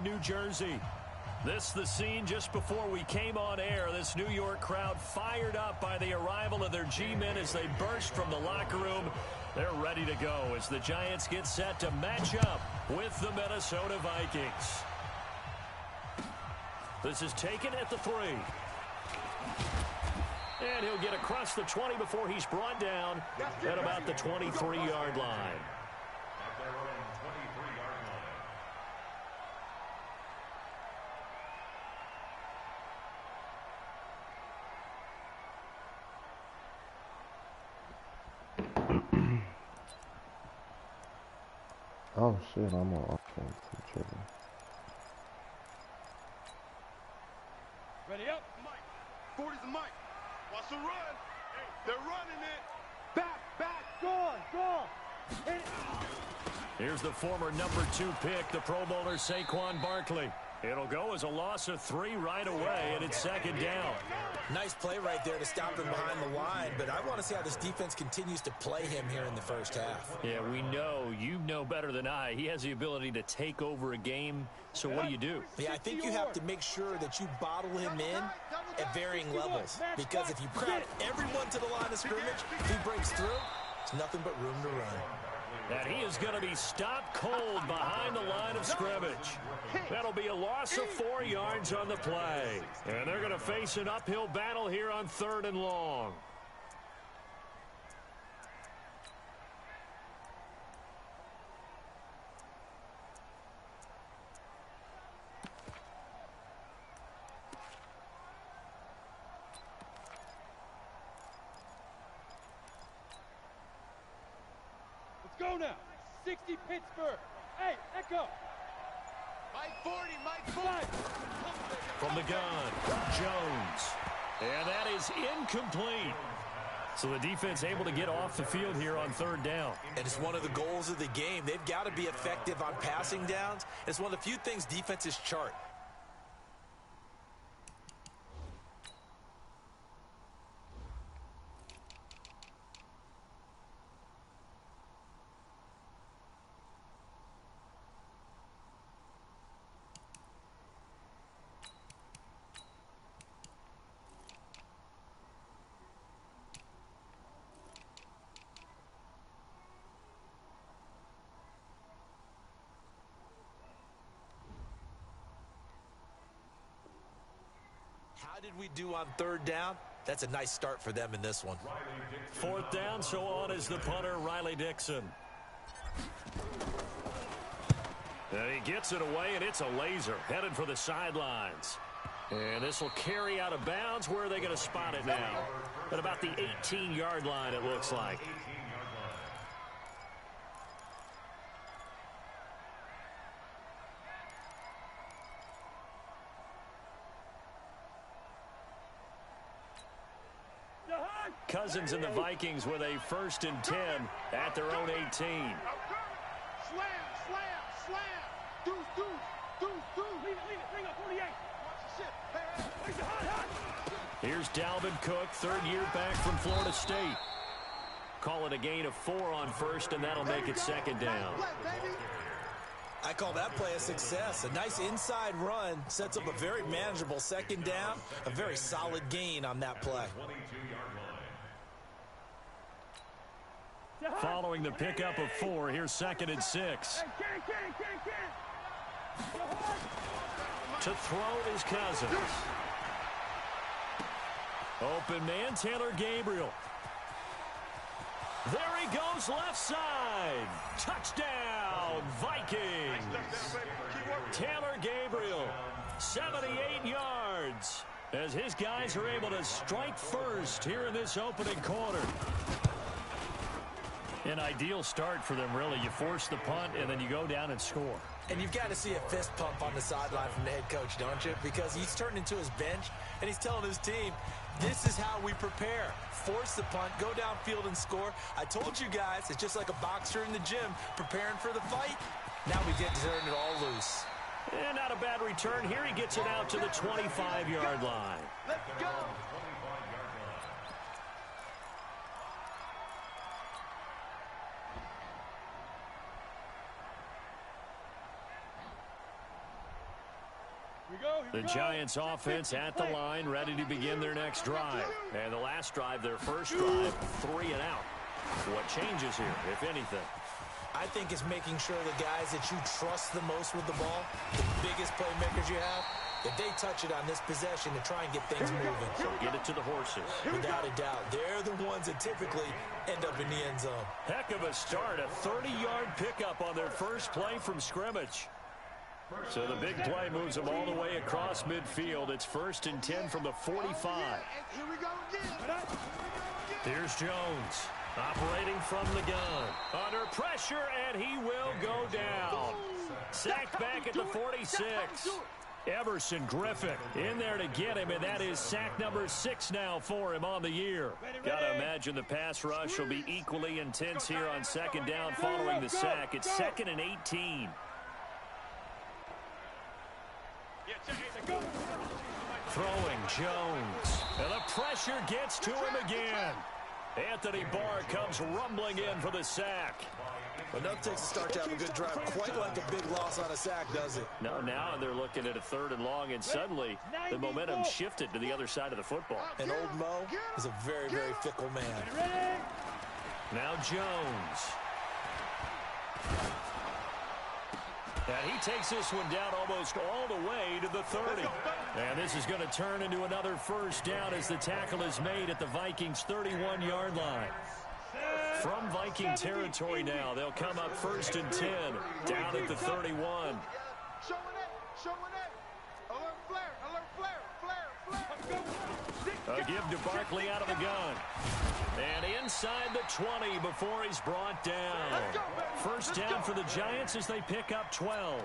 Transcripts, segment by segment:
New Jersey. This the scene just before we came on air. This New York crowd fired up by the arrival of their G-men as they burst from the locker room. They're ready to go as the Giants get set to match up with the Minnesota Vikings. This is taken at the 3. And he'll get across the 20 before he's brought down at about the 23-yard line. Oh shit, I'm on offense. I'm tripping. Ready up, Mike. 40's the Mike. Watch the run. Hey, they're running it. Back, gone. Here's the former number 2 pick, the Pro Bowler Saquon Barkley. It'll go as a loss of 3 right away, and it's second down. Nice play right there to stop him behind the line, but I want to see how this defense continues to play him here in the first half. Yeah, we know. You know better than I. He has the ability to take over a game, so what do? Yeah, I think you have to make sure that you bottle him in at varying levels, because if you crowd everyone to the line of scrimmage, if he breaks through, there's nothing but room to run. And he is going to be stopped cold behind the line of scrimmage. That'll be a loss of 4 yards on the play. And they're going to face an uphill battle here on 3rd and long. Go now. 60 Pittsburgh. Hey, Echo. Mike 40. From the gun, Jones. And that is incomplete. So the defense able to get off the field here on 3rd down. And it's one of the goals of the game. They've got to be effective on passing downs. It's one of the few things defenses chart. How did we do on 3rd down? That's a nice start for them in this one. 4th down, so on is the punter, Riley Dixon. And he gets it away, and it's a laser headed for the sidelines. And this will carry out of bounds. Where are they going to spot it now? At about the 18-yard line, it looks like. Cousins and the Vikings with a 1st and 10 at their own 18. Slam. Deuce. Leave it. Bring up 48. Watch the shit. Hey. Here's Dalvin Cook, 3rd year back from Florida State. Call it a gain of 4 on 1st, and that'll make it 2nd down. I call that play a success. A nice inside run sets up a very manageable 2nd down. A very solid gain on that play. Following the pickup of 4, here's 2nd and 6. To throw is Cousins. Open man, Taylor Gabriel. There he goes, left side. Touchdown, Vikings. Taylor Gabriel, 78 yards. As his guys are able to strike first here in this opening quarter. An ideal start for them, really. You force the punt, and then you go down and score. And you've got to see a fist pump on the sideline from the head coach, don't you? Because he's turned into his bench, and he's telling his team, this is how we prepare. Force the punt, go downfield and score. I told you guys, it's just like a boxer in the gym preparing for the fight. Now we get to turn it all loose. And not a bad return. Here he gets it out to the 25-yard line. Let's go. The Giants offense at the line, ready to begin their next drive. And the last drive, their first drive, 3 and out. What changes here, if anything? I think it's making sure the guys that you trust the most with the ball, the biggest playmakers you have, if they touch it on this possession to try and get things moving. So get it to the horses. Without a doubt, they're the ones that typically end up in the end zone. Heck of a start, a 30-yard pickup on their first play from scrimmage. So the big play moves them all the way across midfield. It's 1st and 10 from the 45. Here we go again. Here's Jones. Operating from the gun. Under pressure, and he will go down. Sacked back at the 46. Everson Griffin in there to get him, and that is sack number 6 now for him on the year. Got to imagine the pass rush will be equally intense here on 2nd down following the sack. It's 2nd and 18. Throwing Jones. And the pressure gets to him again. Anthony Barr comes rumbling in for the sack. But nothing takes a start to have a good drive quite like a big loss on a sack, does it? No, now they're looking at a 3rd and long, and suddenly the momentum shifted to the other side of the football. And old Mo is a very, very fickle man. Now Jones. And he takes this one down almost all the way to the 30. And this is going to turn into another 1st down as the tackle is made at the Vikings' 31-yard line. From Viking territory now, they'll come up 1st and 10, down at the 31. Showing it. Alert flare. A give to Barkley out of the gun. And inside the 20 before he's brought down. 1st down for the Giants as they pick up 12.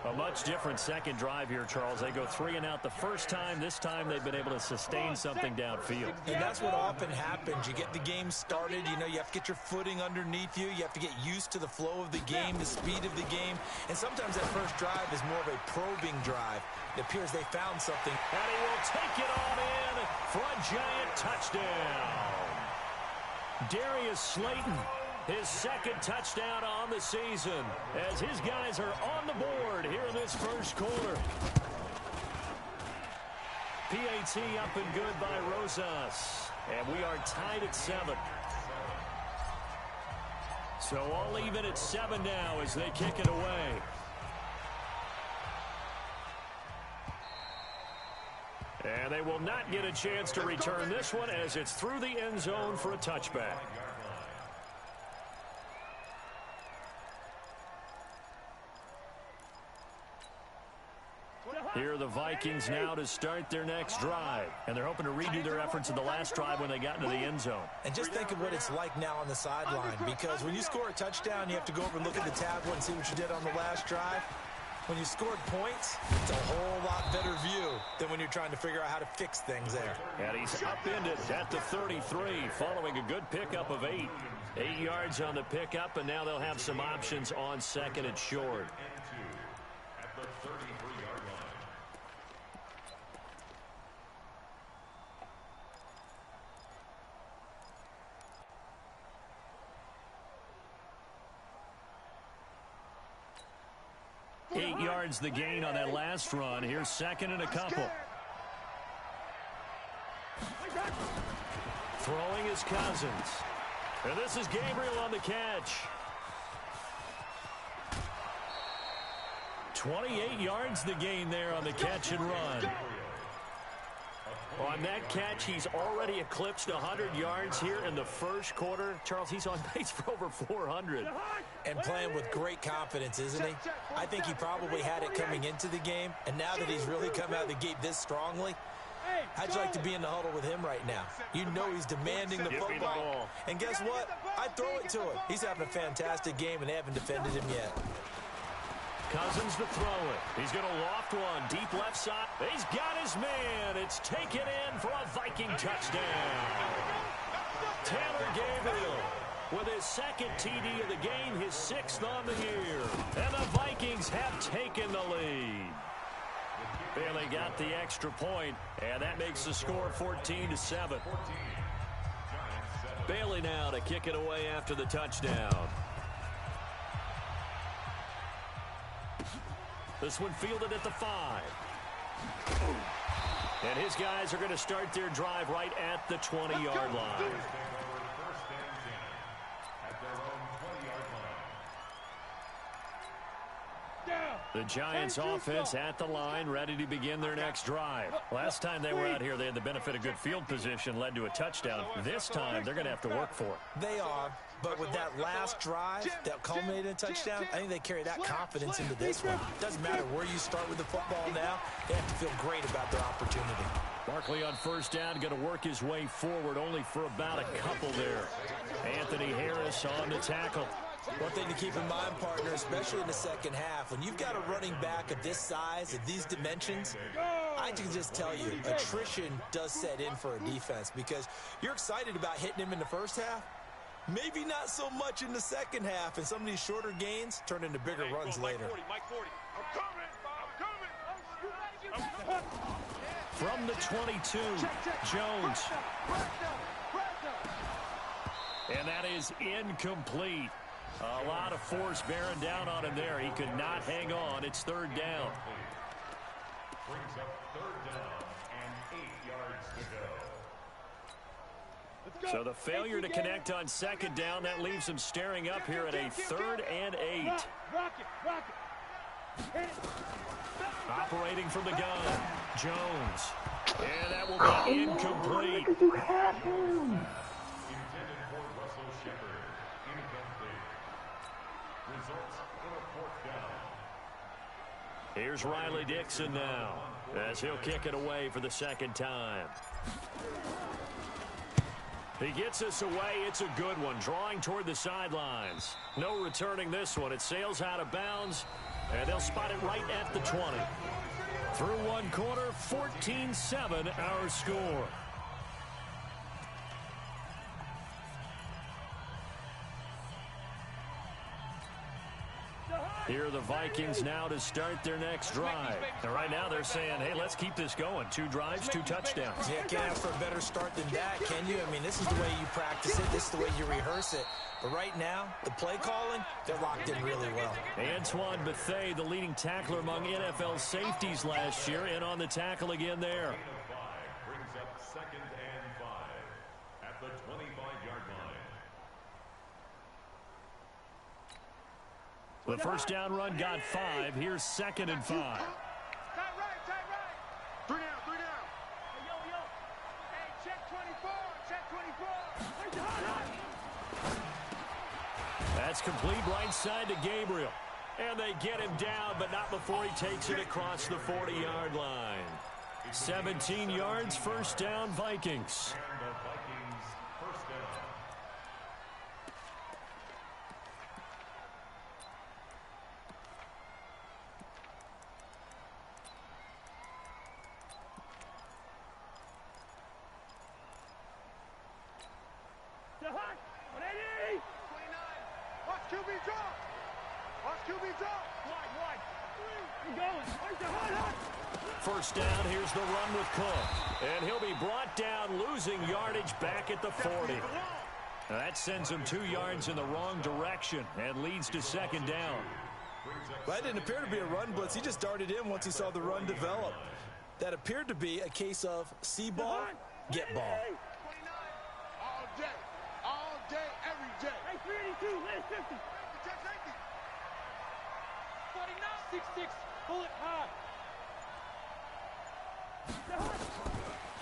A much different second drive here, Charles. They go 3 and out the first time. This time they've been able to sustain something downfield. And that's what often happens. You get the game started. You know, you have to get your footing underneath you. You have to get used to the flow of the game, the speed of the game. And sometimes that first drive is more of a probing drive. It appears they found something. And he will take it on in for a Giant touchdown. Darius Slayton, his 2nd touchdown on the season, as his guys are on the board here in this first quarter. PAT up and good by Rosas, and we are tied at 7. So all even at 7 now as they kick it away. And they will not get a chance to return this one as it's through the end zone for a touchback. Here are the Vikings now to start their next drive. And they're hoping to redo their efforts in the last drive when they got into the end zone. And just think of what it's like now on the sideline, because when you score a touchdown, you have to go over and look at the tablet and see what you did on the last drive. When you scored points, it's a whole lot better view than when you're trying to figure out how to fix things there. And he's upended at the 33 following a good pickup of 8. 8 yards on the pickup, and now they'll have some options on 2nd and short. At the 33-yard line. Yards the gain on that last run. Here's 2nd and a couple. Throwing is Cousins. And this is Gabriel on the catch. 28 yards the gain there on the catch and run. On that catch, he's already eclipsed 100 yards here in the first quarter. Charles, he's on pace for over 400. And playing with great confidence, isn't he? I think he probably had it coming into the game, and now that he's really come out of the gate this strongly, how'd you like to be in the huddle with him right now? You know he's demanding the football. And guess what? I'd throw it to him. He's having a fantastic game, and they haven't defended him yet. Cousins to throw it. He's going to loft one deep left side. He's got his man. It's taken in for a Viking touchdown. Taylor Gabriel with his 2nd TD of the game, his 6th on the year. And the Vikings have taken the lead. Bailey got the extra point, and that makes the score 14-7. Bailey now to kick it away after the touchdown. This one fielded at the 5. And his guys are going to start their drive right at the 20-yard line. The Giants offense at the line, ready to begin their next drive. Last time they were out here, they had the benefit of good field position, led to a touchdown. This time, they're going to have to work for it. They are, but with that last drive that culminated in a touchdown, I think they carry that confidence into this one. Doesn't matter where you start with the football now, they have to feel great about their opportunity. Barkley on first down, going to work his way forward, only for about a couple there. Anthony Harris on the tackle. One thing to keep in mind, partner, especially in the second half, when you've got a running back of this size, of these dimensions, I can just tell you, attrition does set in for a defense because you're excited about hitting him in the first half. Maybe not so much in the second half, and some of these shorter gains turn into bigger runs later. Mike 40. I'm coming. From the 22, Jones. And that is incomplete. A lot of force bearing down on him there. He could not hang on. It's third down. Brings up third down and 8 yards to go. So the failure to connect on second down, that leaves him staring up here at a 3rd and 8. Operating from the gun, Jones. And that will be incomplete. Intended for Russell Shepard. Incomplete. Results in a 4th down. Here's Riley Dixon now, as he'll kick it away for the second time. He gets us away. It's a good one, drawing toward the sidelines. No returning this one. It sails out of bounds, and they'll spot it right at the 20. Through one quarter, 14-7 our score. Here are the Vikings now to start their next drive. And right now they're saying, hey, let's keep this going. 2 drives, 2 touchdowns. Yeah, can't ask for a better start than that, can you? I mean, this is the way you practice it. This is the way you rehearse it. But right now, the play calling, they're locked in really well. Antoine Bethea, the leading tackler among NFL safeties last year, in on the tackle again there. Brings up 2nd and 5 at the 25-yard line. The first down run got 5. Here's 2nd and 5. Tight right. 3 down. Hey, yo. Hey, check 24. That's complete right side to Gabriel. And they get him down, but not before he takes it across the 40-yard line. 17 yards, first down, Vikings. And the Vikings first down. Watch QB drop. First down, here's the run with Cook. And he'll be brought down, losing yardage back at the 40. That sends him 2 yards in the wrong direction and leads to second down. Well, that didn't appear to be a run blitz. He just darted in once he saw the run develop. That appeared to be a case of see ball, get ball. All day, every day. Hey, 382, last 50. 49, 6'6", pull it high.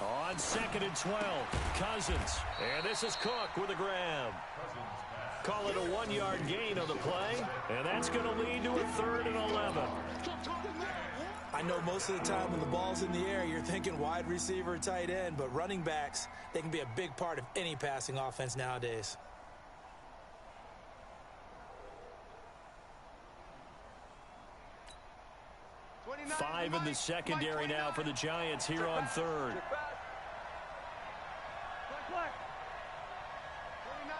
On 2nd and 12, Cousins. And this is Cook with a grab. Call it a 1-yard gain on the play. And that's going to lead to a 3rd and 11. I know most of the time when the ball's in the air, you're thinking wide receiver, tight end, but running backs, they can be a big part of any passing offense nowadays. Five in the secondary now for the Giants here on 3rd. 29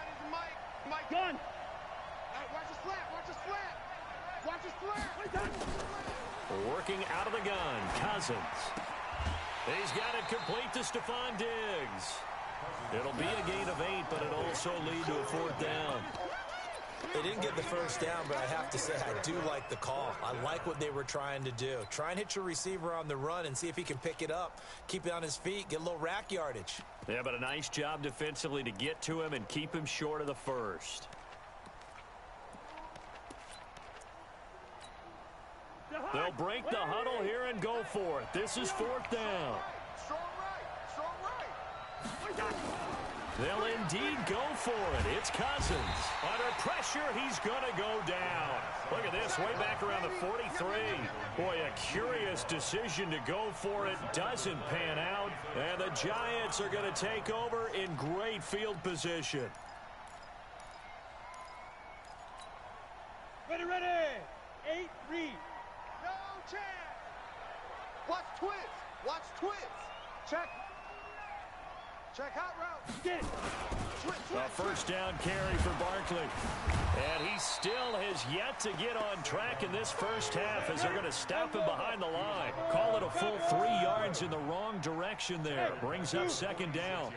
is Mike. Gun. Watch the slant. Working out of the gun, Cousins. He's got it complete to Stephon Diggs. It'll be a gain of 8, but it'll also lead to a 4th down. They didn't get the first down, but I have to say I do like the call. I like what they were trying to do. Try and hit your receiver on the run and see if he can pick it up, keep it on his feet, get a little rack yardage. Yeah, but a nice job defensively to get to him and keep him short of the first. They'll break the huddle here and go for it. This is fourth down. Strong right. Strong right. They'll indeed go for it. It's Cousins. Under pressure, he's going to go down. Look at this, way back around the 43. Boy, a curious decision to go for it. Doesn't pan out. And the Giants are going to take over in great field position. Ready, ready. 8, read. No chance. Watch twist. Watch twist. Check. Check hot route. Get. A first down carry for Barkley. And he still has yet to get on track in this first half as they're going to stop him behind the line. Call it a full 3 yards in the wrong direction there. Brings up second down.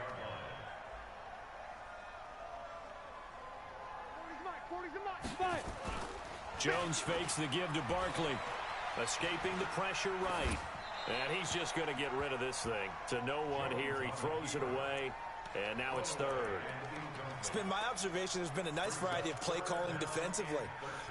40's the mark. Jones fakes the give to Barkley. Escaping the pressure right. And he's just going to get rid of this thing. To no one here. He throws it away. And now it's third. It's been my observation there's been a nice variety of play calling defensively.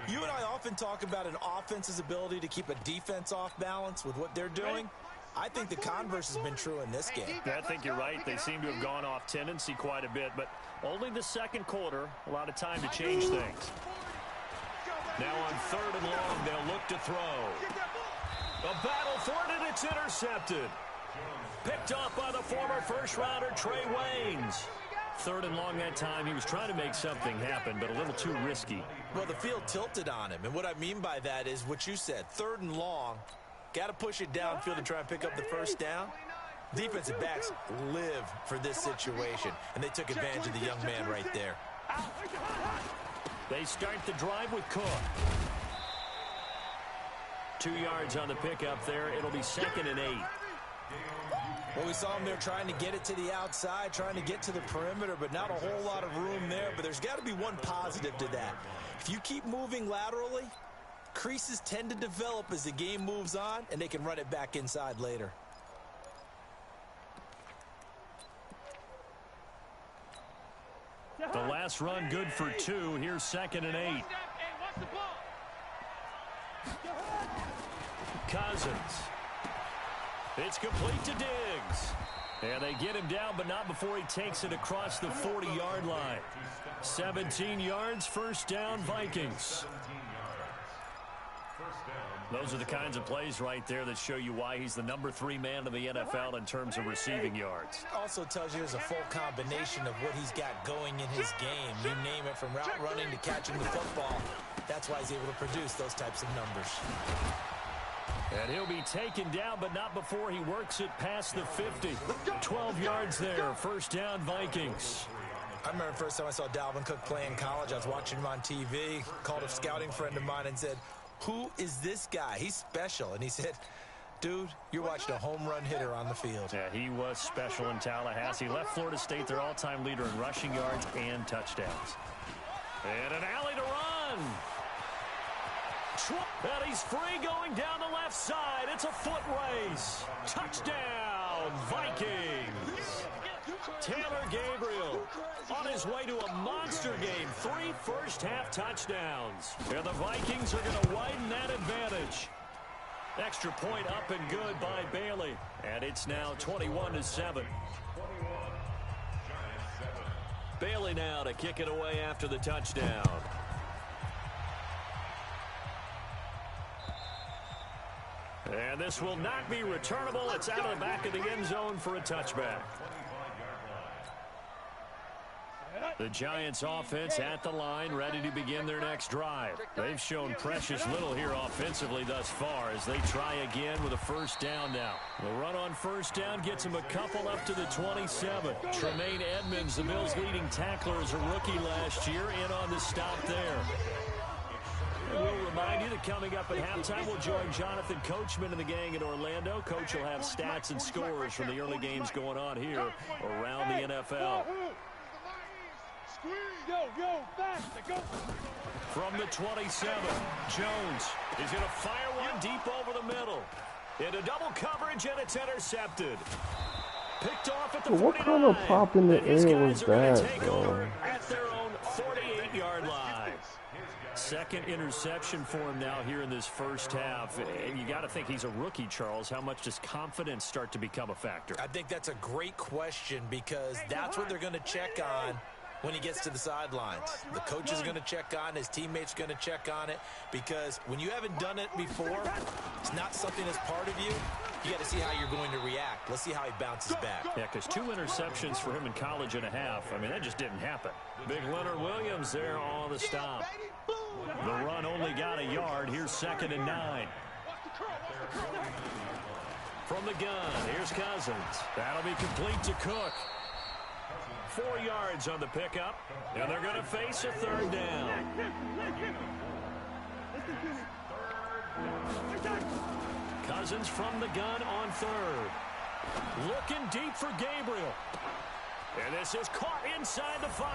You and I often talk about an offense's ability to keep a defense off balance with what they're doing. I think the converse has been true in this game. I think you're right. They seem to have gone off tendency quite a bit, but only the second quarter. A lot of time to change things. Now on third and long, they'll look to throw. A battle for it, and it's intercepted. Picked off by the former first-rounder Trey Waynes. Third and long that time. He was trying to make something happen, but a little too risky. Well, the field tilted on him, and what I mean by that is what you said. Third and long, got to push it downfield to try and pick up the first down. Defensive backs live for this situation, and they took advantage of the young man right there. They start the drive with Cook. 2 yards on the pickup there. It'll be 2nd and 8. Well, we saw him there trying to get it to the outside, trying to get to the perimeter, but not a whole lot of room there. But there's got to be one positive to that. If you keep moving laterally, creases tend to develop as the game moves on, and they can run it back inside later. The last run good for 2. Here's 2nd and 8. Cousins. It's complete to Diggs. And they get him down, but not before he takes it across the 40-yard line. 17 yards, first down, Vikings. Those are the kinds of plays right there that show you why he's the number 3 man in the NFL in terms of receiving yards. Also tells you there's a full combination of what he's got going in his game. You name it, from route running to catching the football. That's why he's able to produce those types of numbers. And he'll be taken down, but not before he works it past the 50. 12 yards there, first down, Vikings. I remember the first time I saw Dalvin Cook play in college. I was watching him on TV, called a scouting friend of mine and said, "Who is this guy? He's special." And he said, "Dude, you're watching a home run hitter on the field." Yeah, he was special in Tallahassee. Left Florida State their all-time leader in rushing yards and touchdowns. And an alley to run. And he's free going down the left side. It's a foot race. Touchdown, Vikings. Taylor Gabriel on his way to a monster game. 3 first-half touchdowns. And the Vikings are going to widen that advantage. Extra point up and good by Bailey. And it's now 21-7. Bailey now to kick it away after the touchdown. And this will not be returnable. It's out of the back of the end zone for a touchback. The Giants offense at the line, ready to begin their next drive. They've shown precious little here offensively thus far as they try again with a first down now. The run on first down gets them a couple up to the 27. Tremaine Edmonds, the Bills' leading tackler, as a rookie last year, in on the stop there. We'll remind you that coming up at halftime, we'll join Jonathan Coachman and the gang in Orlando. Coach will have stats and scores from the early games going on here around the NFL. Go, fast, go. From the 27, Jones is going to fire one deep over the middle. Into double coverage, and it's intercepted. Picked off at the 49. What kind of pop in the air was that, take bro? over at their own 48-yard line. Second interception for him now here in this first half. And you got to think he's a rookie, Charles. How much does confidence start to become a factor? I think that's a great question because that's what they're going to check on when he gets to the sidelines. The coach is going to check on, his teammates are going to check on it, because when you haven't done it before, it's not something that's part of you. You got to see how you're going to react. Let's see how he bounces back. Yeah, because 2 interceptions for him in college and a half. I mean, that just didn't happen. Big Leonard Williams there on the stop. The run only got a yard. Here's 2nd and 9. From the gun, here's Cousins. That'll be complete to Cook. 4 yards on the pickup, and they're going to face a 3rd down. Cousins from the gun on 3rd. Looking deep for Gabriel. And this is caught inside the 5.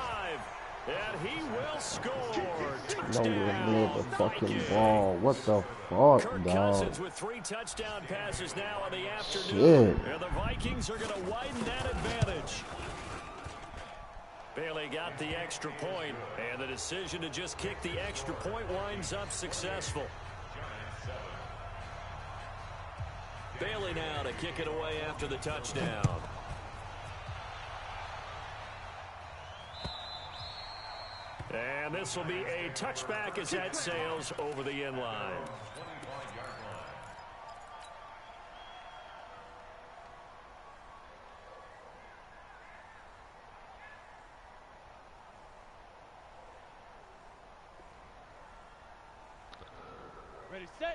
And he will score. Touchdown, the fucking Vikings. ball. What the fuck, Kirk dog? Cousins with 3 touchdown passes now in the afternoon. Shit. And the Vikings are going to widen that advantage. Bailey got the extra point, and the decision to just kick the extra point winds up successful. Bailey now to kick it away after the touchdown. And this will be a touchback as that sails over the end line.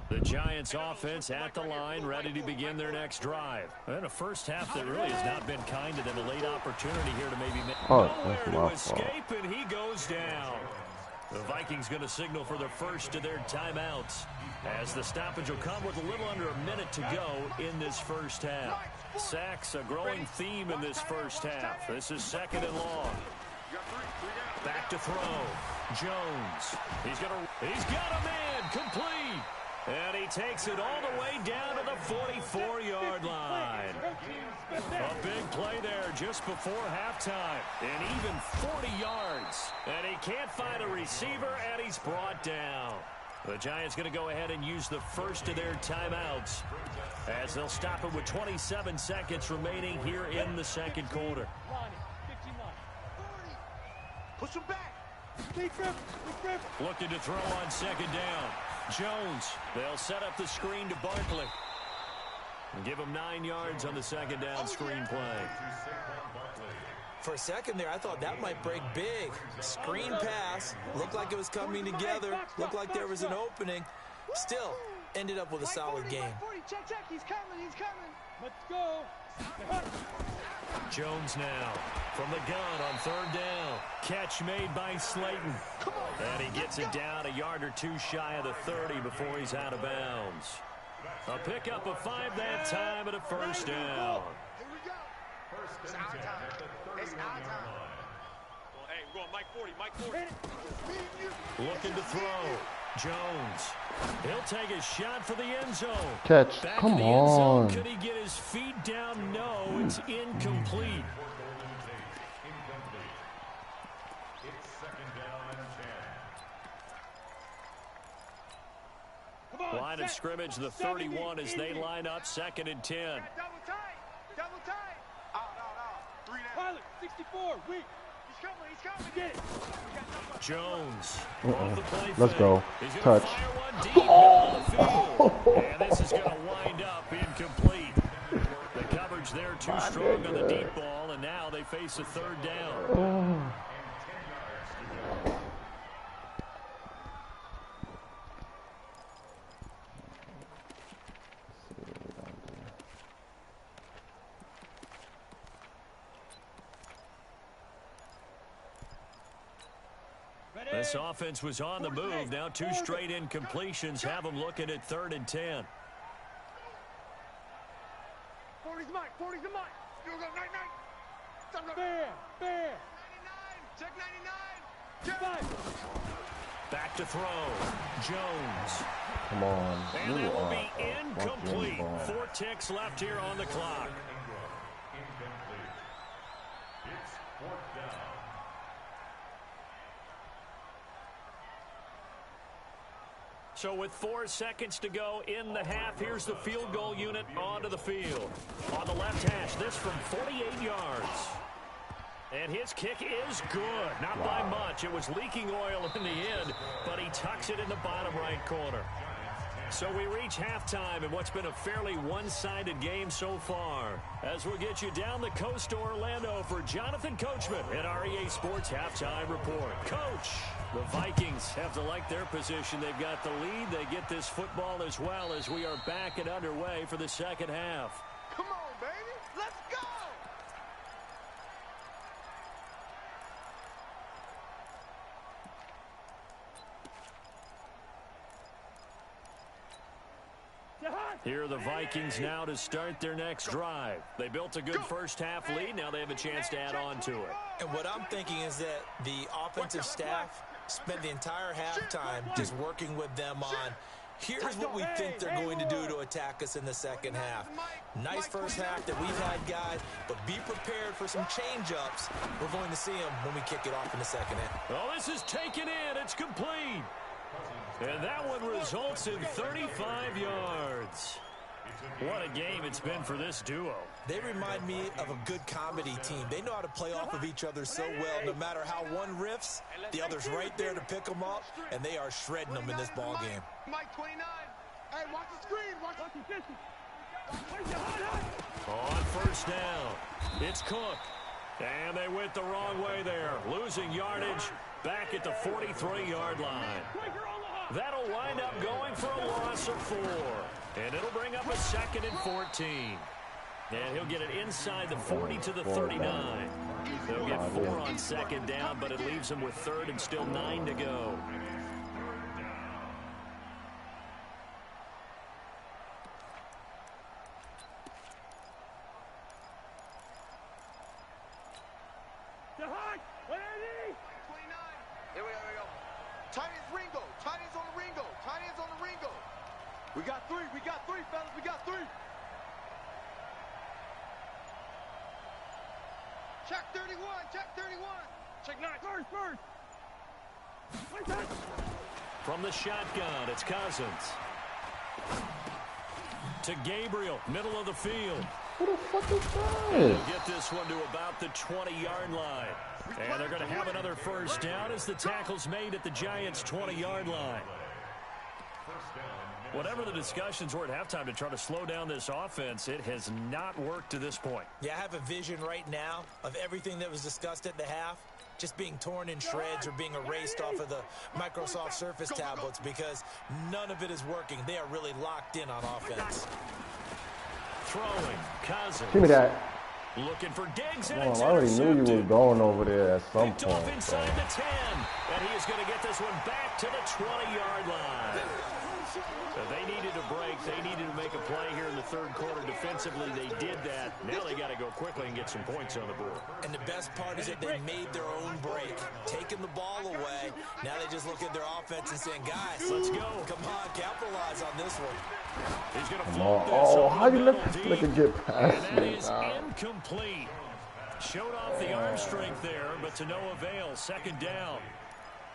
The Giants offense at the line, ready to begin their next drive. And a first half that really has not been kind to them. A late opportunity here to maybe make nowhere to escape, and he goes down. The Vikings going to signal for the first of their timeouts, as the stoppage will come with a little under a minute to go in this first half. Sacks, a growing theme in this first half. This is 2nd and long. Back to throw. Jones. He's got a man complete. And he takes it all the way down to the 44-yard line. A big play there just before halftime. And even 40 yards. And he can't find a receiver, and he's brought down. The Giants going to go ahead and use the first of their timeouts, as they'll stop it with 27 seconds remaining here in the second quarter. Push him back. Looking to throw on 2nd down. Jones, they'll set up the screen to Barkley. And give him 9 yards on the 2nd down screen play. For a second there, I thought that might break big. Screen pass. Looked like it was coming together. Looked like there was an opening. Still, ended up with a solid game. Check. He's coming. Let's go. Jones now from the gun on 3rd down. Catch made by Slayton. And he gets it down a yard or 2 shy of the 30 before he's out of bounds. A pickup of 5 that time and a first down. Here we go. It's our time. It's our time. Well, hey, we're going Mike 40. Looking to throw. Jones. He'll take a shot for the end zone. Catch. Back Come to the end zone. on. Could he get his feet down? No, it's incomplete. It's 2nd down and 10. Line of scrimmage, the 31 as they line up 2nd and 10. Double tight. No. 3 down. Pilot, 64, weak. He's coming. Get it. Jones. Off the play Let's fake. go. He's gonna Touch. fire one deep middle of the field. And this is going to wind up incomplete. The coverage there too strong on the deep ball, and now they face a 3rd down. This offense was on the move. Now 2 straight incompletions have them looking at 3rd and 10. 40's the mic. You're going 9-9. Fair. Check 99. Back to throw. Jones. Come on. And You that will are be a incomplete. fucking bum. 4 ticks left here on the clock. Incomplete. It's 4th down. So with 4 seconds to go in the half, here's the field goal unit onto the field. On the left hash, this from 48 yards. And his kick is good. Not by much. It was leaking oil in the end, but he tucks it in the bottom right corner. So we reach halftime in what's been a fairly one-sided game so far. As we'll get you down the coast to Orlando for Jonathan Coachman at REA Sports Halftime Report. Coach, the Vikings have to like their position. They've got the lead. They get this football as well as we are back and underway for the second half. Come on, baby. Let's go. Here are the Vikings now to start their next drive. They built a good first half lead. Now they have a chance to add on to it. And what I'm thinking is that the offensive staff spent the entire halftime just working with them on, here's what we think they're going to do to attack us in the second half. Nice first half that we've had, guys, but be prepared for some change-ups. We're going to see them when we kick it off in the second half. Oh, this is taken in. It's complete. And that one results in 35 yards. What a game it's been for this duo. They remind me of a good comedy team. They know how to play off of each other so well. No matter how one riffs, the other's right there to pick them up, and they are shredding them in this ball game. Mike 29. Hey, watch the screen. Watch the On first down, it's Cook. And they went the wrong way there, losing yardage back at the 43-yard line. That'll wind up going for a loss of 4. And it'll bring up a 2nd and 14. And he'll get it inside the 40 to the 39. They'll get 4 on 2nd down, but it leaves them with 3rd and still 9 to go. Here we go. Tight ends Ringo. Tight ends on the Ringo. Tight ends on the Ringo. We got 3. We got 3, fellas. We got 3. Check 31. Check 31. Check 9. First. From the shotgun, it's Cousins. To Gabriel, middle of the field. Who the fuck is They'll that? get this one to about the 20-yard line. And they're going to have another first down as the tackle's made at the Giants' 20-yard line. Whatever the discussions were at halftime to try to slow down this offense, it has not worked to this point. Yeah, I have a vision right now of everything that was discussed at the half just being torn in shreds or being erased off of the Microsoft Surface tablets because none of it is working. They are really locked in on offense. Throwing, Cousins. Give me that. Looking for Diggs, and Oh, it's I already knew you were intercepted. going over there at some Picked off point. inside the 10, and he is going to get this one back to the 20-yard line. So they needed a break. They needed to make a play here in the third quarter. Defensively, they did that. Now they got to go quickly and get some points on the board. And the best part is that they made their own break, taking the ball away. Now they just look at their offense and saying, guys, Let's go. Come on, capitalize on this one. He's going to Oh, float this oh, over how the you middle let this deep. nigga get past And that me? is incomplete. Showed off the arm strength there, but to no avail. Second down.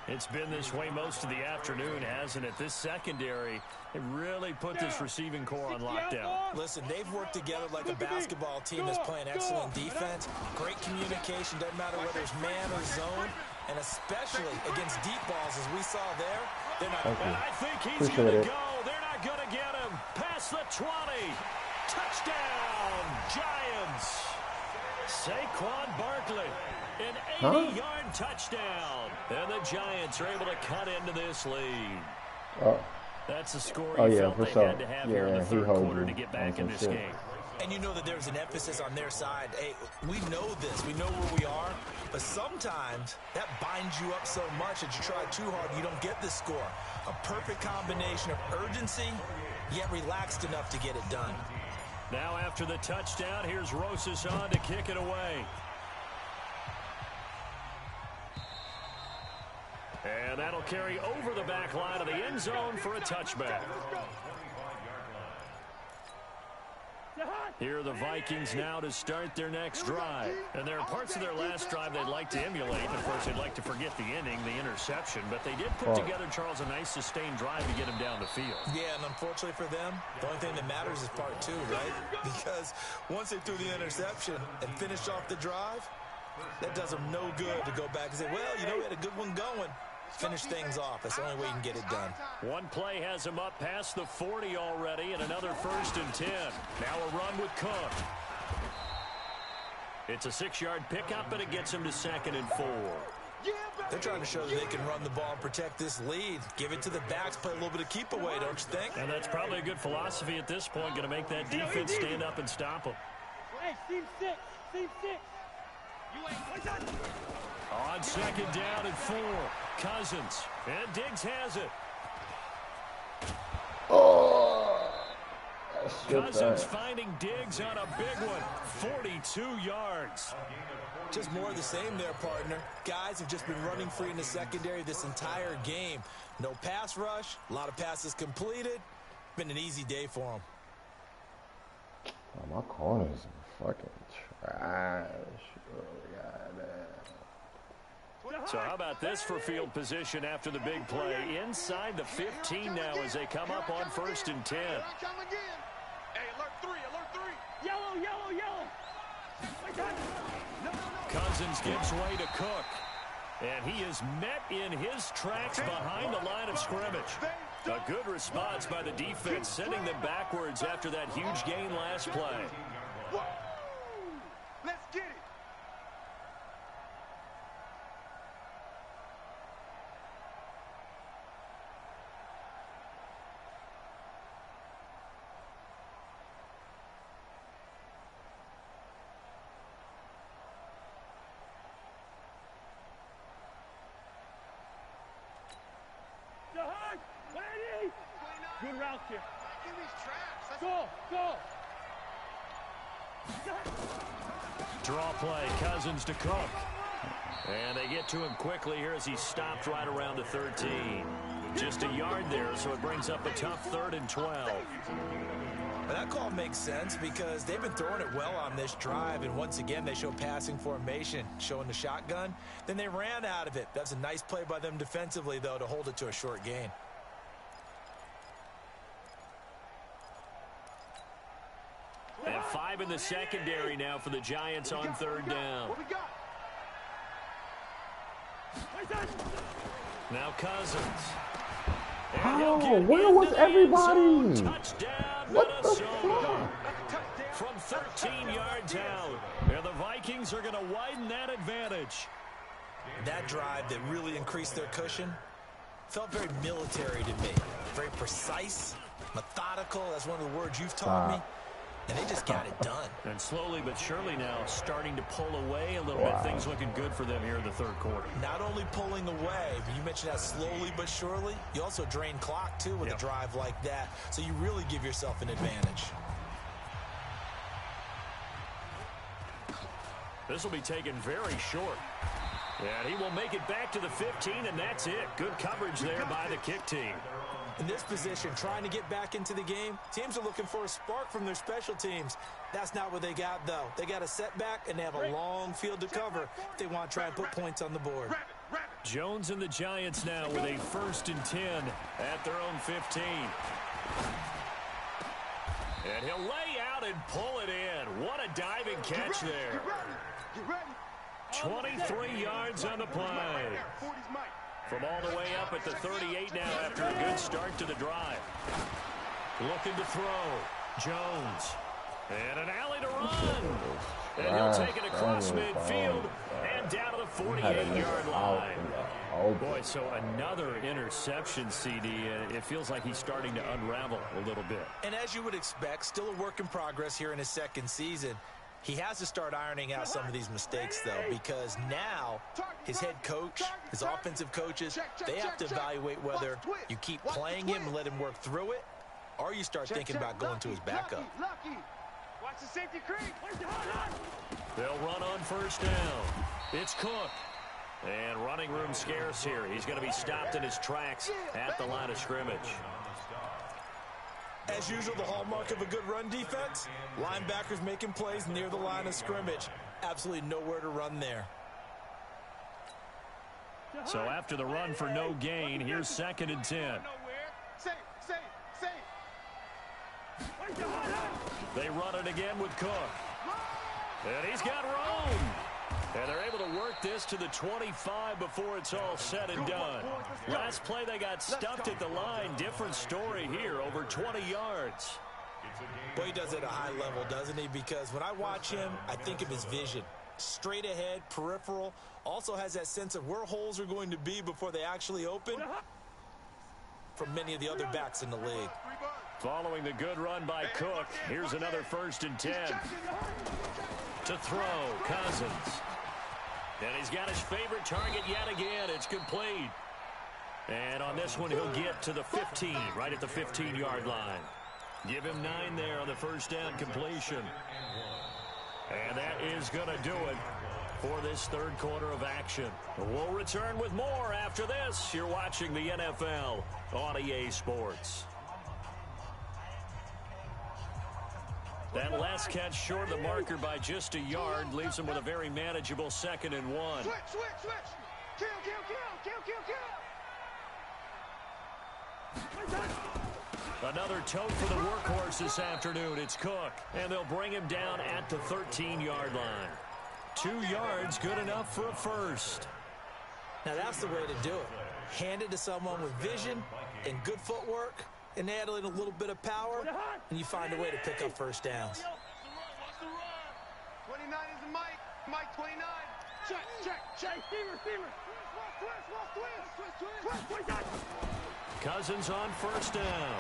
It's been this way most of the afternoon, hasn't it? This secondary, it really put this receiving core on lockdown. Listen, they've worked together like a basketball team that's playing excellent defense. Great communication, doesn't matter whether it's man or zone. And especially against deep balls, as we saw there, they're not. Thank you. And I think he's Appreciate going to it. go. They're not going to get him. Past the 20. Touchdown, Giants. Saquon Barkley, an 80-yard touchdown. And the Giants are able to cut into this lead. Oh, That's the score Oh, you yeah, felt for they sure. had to have here in Yeah, the he third holds quarter you to get on back in some this shit. game. And you know that there's an emphasis on their side. Hey, we know this. We know where we are. But sometimes that binds you up so much that you try too hard, you don't get the score. A perfect combination of urgency, yet relaxed enough to get it done. Now after the touchdown, here's Rosas on to kick it away. And that'll carry over the back line of the end zone for a touchback. Here are the Vikings now to start their next drive. And there are parts of their last drive they'd like to emulate. Of course, they'd like to forget the inning, the interception. But they did put together, Charles, a nice sustained drive to get him down the field. Yeah, and unfortunately for them, the only thing that matters is part two, right? Because once they threw the interception and finished off the drive, that does them no good to go back and say, well, you know, we had a good one going. Finish things off. That's the only way you can get it done. One play has him up past the 40 already, and another 1st and 10. Now a run with Cook. It's a 6-yard pickup, and it gets him to 2nd and 4. They're trying to show that they can run the ball and protect this lead. Give it to the backs, play a little bit of keep away, don't you think? And that's probably a good philosophy at this point, going to make that defense stand up and stop them. Hey, team 6. Team 6. On 2nd down and 4, Cousins. And Diggs has it. Cousins finding Diggs on a big one. 42 yards. Just more of the same there, partner. Guys have just been running free in the secondary this entire game. No pass rush, a lot of passes completed. Been an easy day for them. Oh, my corners are fucking trash. Oh, So how about this for field position after the big play? Inside the 15 now as they come up on 1st and 10. Hey, alert 3, alert 3. Yellow, yellow, yellow. Cousins gives way to Cook. And he is met in his tracks behind the line of scrimmage. A good response by the defense, sending them backwards after that huge gain last play. Let's get it. Good route here. Go, go. Draw play, Cousins to Cook. And they get to him quickly here as he stopped right around the 13. Just a yard there, so it brings up a tough 3rd and 12. And that call makes sense because they've been throwing it well on this drive, and once again they show passing formation, showing the shotgun. Then they ran out of it. That's a nice play by them defensively, though, to hold it to a short gain. And 5 in the secondary now for the Giants on 3rd down. What we got? Now Cousins. How? Where was everybody? Touchdown, What the Minnesota. fuck? From 13 yards out. And the Vikings are going to widen that advantage. That drive that really increased their cushion felt very military to me. Very precise, methodical. That's one of the words you've taught me. And they just got it done. And slowly but surely now starting to pull away a little bit. Things looking good for them here in the 3rd quarter. Not only pulling away, but you mentioned that slowly but surely. You also drain clock, too, with a drive like that. So you really give yourself an advantage. This will be taken very short. And he will make it back to the 15, and that's it. Good coverage there by the kick team. In this position, trying to get back into the game, teams are looking for a spark from their special teams. That's not what they got, though. They got a setback, and they have a long field to cover if they want to try and put points on the board. Jones and the Giants now with a 1st and 10 at their own 15. And he'll lay out and pull it in. What a diving catch there. 23 yards on the play. From all the way up at the 38 now after a good start to the drive. Looking to throw. Jones. And an alley to run. And he'll take it across midfield and down to the 48-yard line. Oh, boy, so another interception, CD. It feels like he's starting to unravel a little bit. And as you would expect, still a work in progress here in his 2nd season. He has to start ironing out some of these mistakes, though, because now his head coach, his offensive coaches, they have to evaluate whether you keep playing him and let him work through it, or you start thinking about going to his backup. Watch the safety creep. They'll run on 1st down. It's Cook. And running room scarce here. He's going to be stopped in his tracks at the line of scrimmage. As usual, the hallmark of a good run defense, linebackers making plays near the line of scrimmage. Absolutely nowhere to run there. So after the run for no gain, here's 2nd and 10. They run it again with Cook. And he's got room. And they're able to work this to the 25 before it's all said and done. Last play, they got stuffed at the line. Different story here, over 20 yards. Well, he does it at a high level, doesn't he? Because when I watch him, I think of his vision. Straight ahead, peripheral. Also has that sense of where holes are going to be before they actually open from many of the other backs in the league. Following the good run by Cook, here's another 1st and 10. To throw, Cousins. And he's got his favorite target yet again. It's complete. And on this one, he'll get to the 15, right at the 15-yard line. Give him 9 there on the first down completion. And that is going to do it for this 3rd quarter of action. We'll return with more after this. You're watching the NFL on EA Sports. That last catch short of the marker by just a yard leaves him with a very manageable 2nd and 1. Switch. Kill. Another tote for the workhorse this afternoon. It's Cook, and they'll bring him down at the 13-yard line. 2 yards, good enough for a first. Now that's the way to do it. Hand it to someone with vision and good footwork, and add in a little bit of power, and you find a way to pick up first downs. Watch the run. 29 is the Mike. Mike 29. Check. Fever. Twist. Cousins on first down.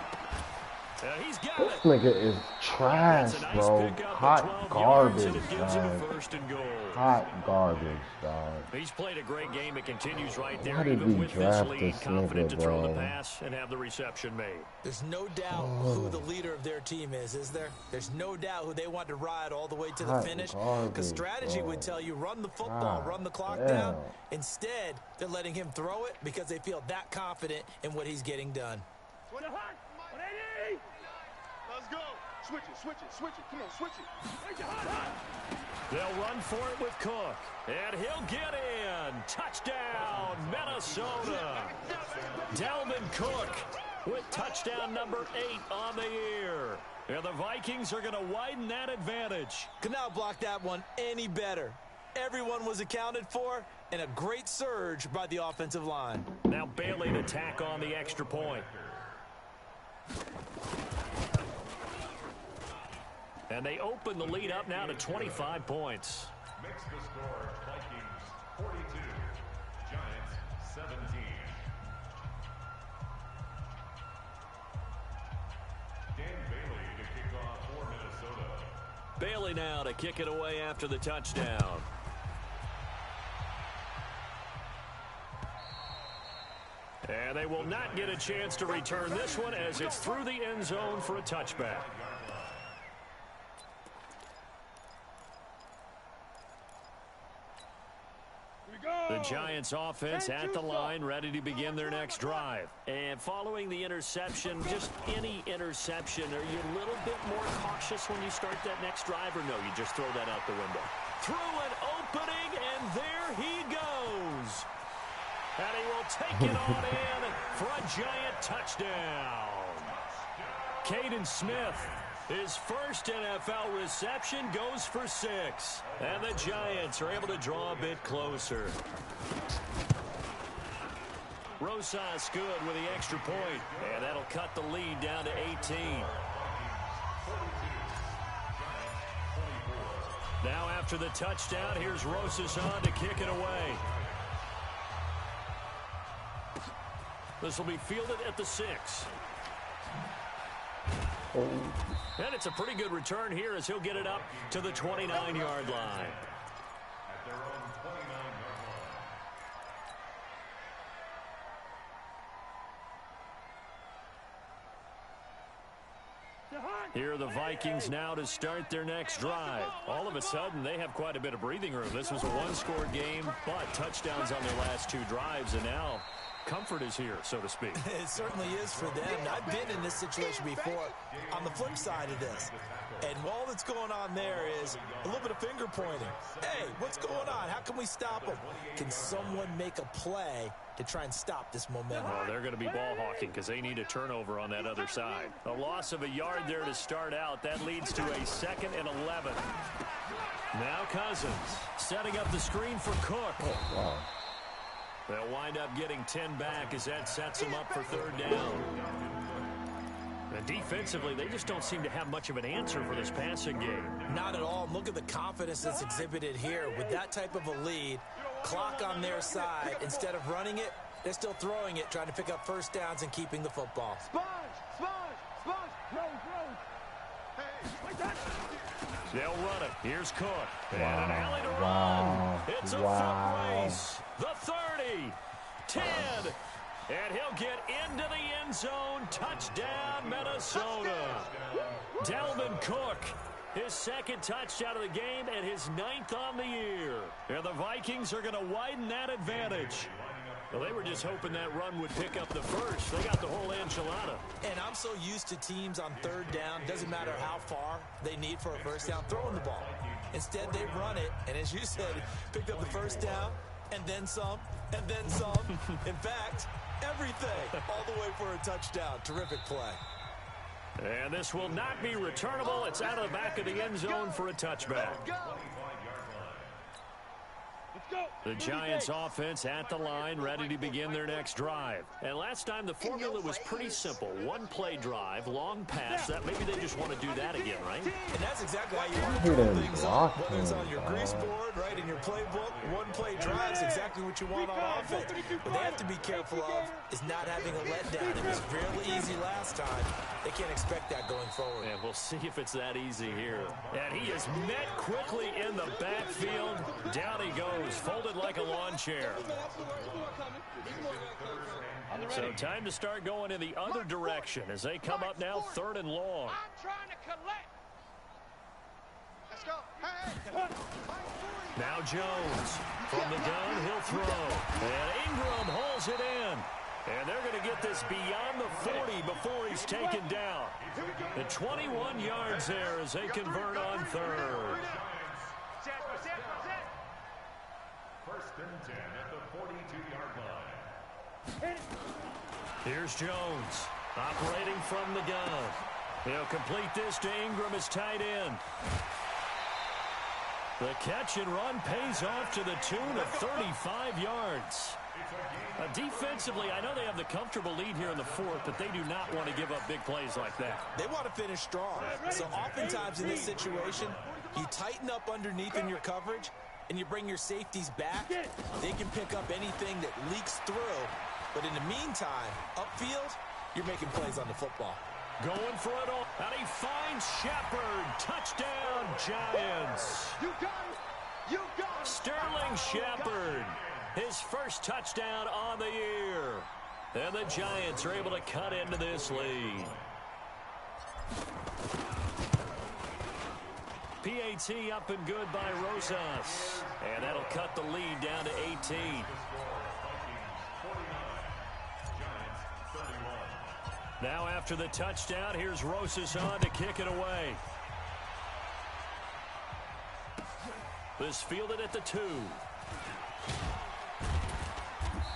He's got This it. nigga is trash, That's a nice bro. pickup at Hot 12 yards, garbage, and it gives him a dog. 1st and goal. Hot garbage, dog. He's played a great game. It continues right there, Why did even we with this draft lead, this confident nigga, to throw the bro? pass and have the reception made. There's no doubt who the leader of their team is there? There's no doubt who they want to ride all the way to the Hot finish. garbage, Because strategy bro. would tell you run the football, run the clock damn. down. Instead, they're letting him throw it because they feel that confident in what he's getting done. 180. Let's go. Switch it. Come on, switch it. They'll run for it with Cook, and he'll get in. Touchdown, Minnesota. Dalvin Cook with touchdown number 8 on the year. And the Vikings are going to widen that advantage. Could not block that one any better. Everyone was accounted for, and a great surge by the offensive line. Now Bailey to tack on the extra point. And they open the lead up now to 25 points. Makes the score Vikings 42, Giants 17. Dan Bailey to kick off for Minnesota. Bailey now to kick it away after the touchdown. And they will not get a chance to return this one as it's through the end zone for a touchback. The Giants offense at the line, ready to begin their next drive. And following the interception, just any interception, are you a little bit more cautious when you start that next drive, or no, you just throw that out the window? Through an opening, and there he goes. And he will take it on in for a Giant touchdown. Caden Smith, his first NFL reception, goes for 6. And the Giants are able to draw a bit closer. Rosas good with the extra point, and that'll cut the lead down to 18. Now after the touchdown, here's Rosas on to kick it away. This will be fielded at the 6. And it's a pretty good return here as he'll get it up to the 29-yard line. At their own 29-yard line. Here are the Vikings now to start their next drive. All of a sudden, they have quite a bit of breathing room. This was a one-score game, but touchdowns on their last two drives, and now comfort is here, so to speak. It certainly is for them. I've been in this situation before on the flip side of this. And all that's going on there is a little bit of finger pointing. Hey, what's going on? How can we stop them? Can someone make a play to try and stop this momentum? Well, they're going to be ball hawking because they need a turnover on that other side. A loss of a yard there to start out. That leads to a 2nd and 11. Now Cousins setting up the screen for Cook. Oh, wow. They'll wind up getting 10 back as that sets them up for 3rd down. And defensively, they just don't seem to have much of an answer for this passing game. Not at all. Look at the confidence that's exhibited here. With that type of a lead, clock on their side, instead of running it, they're still throwing it, trying to pick up first downs and keeping the football. Sponge, sponge, sponge. Rose. Hey, they'll run it. Here's Cook. And Wow. an alley to Wow. run. It's a Wow. foot race. The 30, 10, and he'll get into the end zone. Touchdown, Minnesota. Dalvin Cook, his 2nd touchdown of the game and his 9th on the year. And the Vikings are going to widen that advantage. Well, they were just hoping that run would pick up the first. They got the whole enchilada. And I'm so used to teams on 3rd down, doesn't matter how far they need for a first down, throwing the ball. Instead, they run it, and as you said, picked up the first down, and then some, and then some. In fact, everything, all the way for a touchdown. Terrific play. And this will not be returnable. It's out of the back of the end zone for a touchback. The Giants offense at the line, ready to begin their next drive. And last time the formula was pretty simple. One play drive, long pass. That maybe they just want to do that again, right? And that's exactly how you want to He throw didn't things block up. Whether it's on him, your bro. grease board, right, in your playbook, one play drive is exactly what you want on offense. What they have to be careful of is not having a letdown. It was fairly easy last time. They can't expect that going forward. And we'll see if it's that easy here. And he is met quickly in the backfield. Down he goes, folded like a lawn chair. So time to start going in the other direction as they come up now 3rd and long. I'm trying to collect. Let's go. Hey. Now Jones from the gun, he'll throw. And Ingram holds it in. And they're going to get this beyond the 40 before he's taken down. The 21 yards there as they convert on 3rd. 1st and 10 at the 42-yard line. Here's Jones operating from the gun. He'll complete this to Ingram, his tight end. The catch and run pays off to the tune of 35 yards. Defensively, I know they have the comfortable lead here in the 4th, but they do not want to give up big plays like that. They want to finish strong. So oftentimes in this situation, you tighten up underneath in your coverage, and you bring your safeties back. They can pick up anything that leaks through. But in the meantime, upfield, you're making plays on the football. Going for it all. And he finds Shepard. Touchdown, Giants. You got it. You got it. Sterling Shepard. His first touchdown on the year. And the Giants are able to cut into this lead. PAT up and good by Rosas. And that'll cut the lead down to 18. Now after the touchdown, here's Rosas on to kick it away. This fielded at the 2.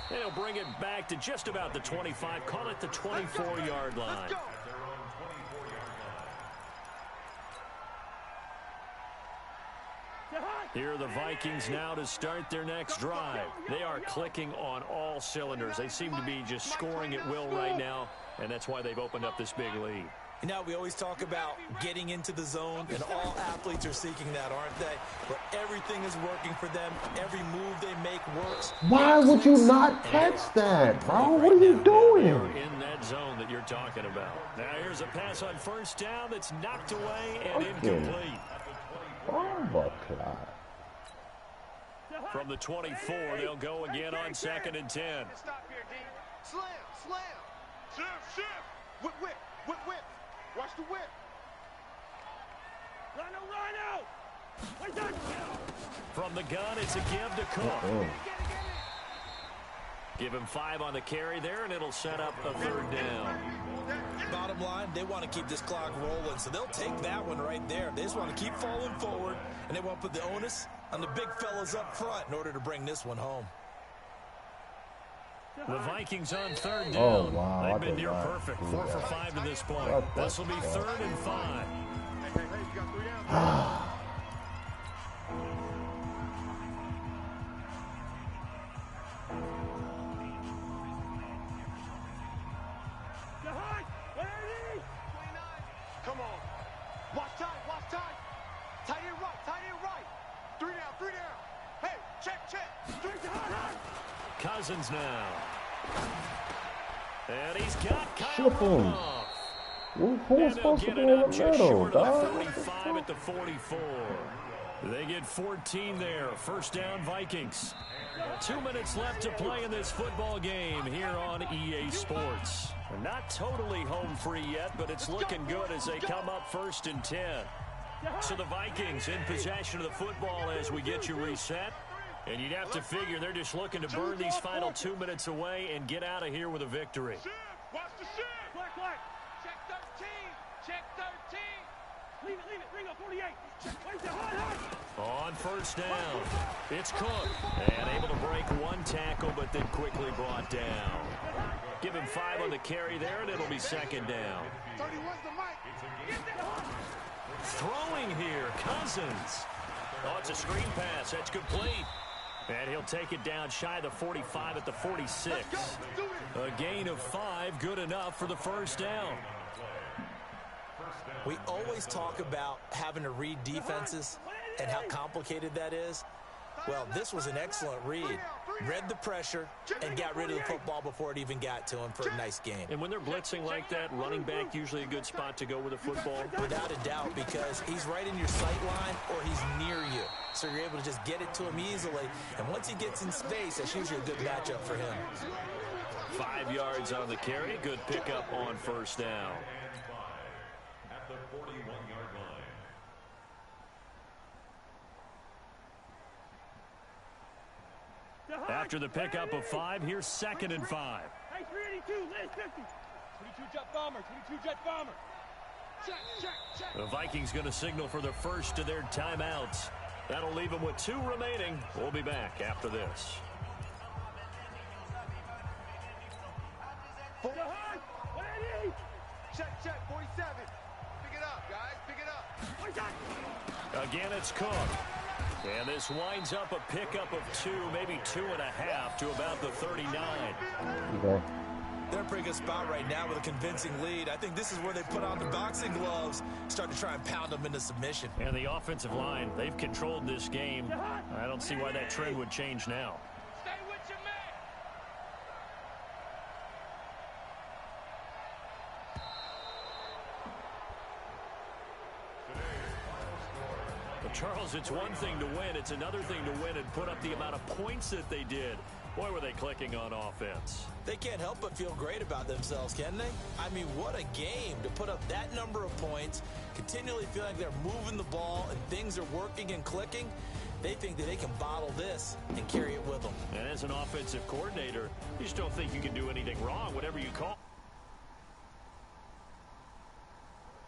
They'll bring it back to just about the 25. Call it the 24-yard line. Here are the Vikings now to start their next drive. They are clicking on all cylinders. They seem to be just scoring at will right now, and that's why they've opened up this big lead. You know, we always talk about getting into the zone, and all athletes are seeking that, aren't they? Where everything is working for them. Every move they make works. Why would you not catch that, bro? What are you doing? They're in that zone that you're talking about. Now here's a pass on first down that's knocked away and incomplete. Bomba clock. From the 24, they'll go again on 2nd and 10. Stop here, D. Slam, slam. Shift, shift. Whip, whip, whip, whip. Watch the whip. From the gun, it's a give to Cook. Give him 5 on the carry there, and it'll set up a 3rd down. Bottom line, they want to keep this clock rolling, so they'll take that one right there. They just want to keep falling forward, and they want to put the onus on the big fellas up front in order to bring this one home. The Vikings on 3rd down. Oh, wow. They've been near perfect. 4 for 5 to this point. This will be 3rd and 5. Hey, you got 3 downs. Come on. Watch time. Tight end right. 3 down. Hey, check. Straight to hard. Cousins now. And he's got Kyle Ship him. Rudolph. Who was supposed to be in the Just middle, short of the dog? 45 at the 44. They get 14 there. 1st down, Vikings. 2 minutes left to play in this football game here on EA Sports. They're not totally home free yet, but it's looking good as they come up 1st and 10. So the Vikings in possession of the football as we get you reset. And you'd have to figure they're just looking to burn these final 2 minutes away and get out of here with a victory. Watch the ship. Black. Check 13. Leave it. Bring up 48. Wait the hard. On 1st down, it's Cook. And able to break 1 tackle, but then quickly brought down. Give him 5 on the carry there, and it'll be 2nd down. 31's the mic. Throwing here, Cousins. Oh, it's a screen pass. That's complete. And he'll take it down shy of the 45 at the 46. A gain of 5, good enough for the 1st down. We always talk about having to read defenses and how complicated that is. Well, this was an excellent read. Read the pressure and got rid of the football before it even got to him for a nice game. And when they're blitzing like that, running back usually a good spot to go with a football. Without a doubt, because he's right in your sight line or he's near you. So you're able to just get it to him easily. And once he gets in space, that's usually a good matchup for him. 5 yards on the carry. Good pickup on 1st down. At the 41-yard line. After the pickup of 5, here's 2nd and 5. Hey, 382, last 50. 22 jet bomber. Check. The Vikings going to signal for the 1st of their timeouts. That'll leave them with 2 remaining. We'll be back after this. Check. 47. Pick it up, guys. Pick it up. Again, it's Cook. And this winds up a pickup of 2, maybe 2.5 to about the 39. Okay. They're in a pretty good spot right now with a convincing lead. I think this is where they put on the boxing gloves, start to try and pound them into submission. And the offensive line, they've controlled this game. I don't see why that trend would change now. Stay with your man. But Charles, it's one thing to win. It's another thing to win and put up the amount of points that they did. Boy, were they clicking on offense. They can't help but feel great about themselves, can they? I mean, what a game to put up that number of points, continually feel like they're moving the ball and things are working and clicking. They think that they can bottle this and carry it with them. And as an offensive coordinator, you just don't think you can do anything wrong, whatever you call.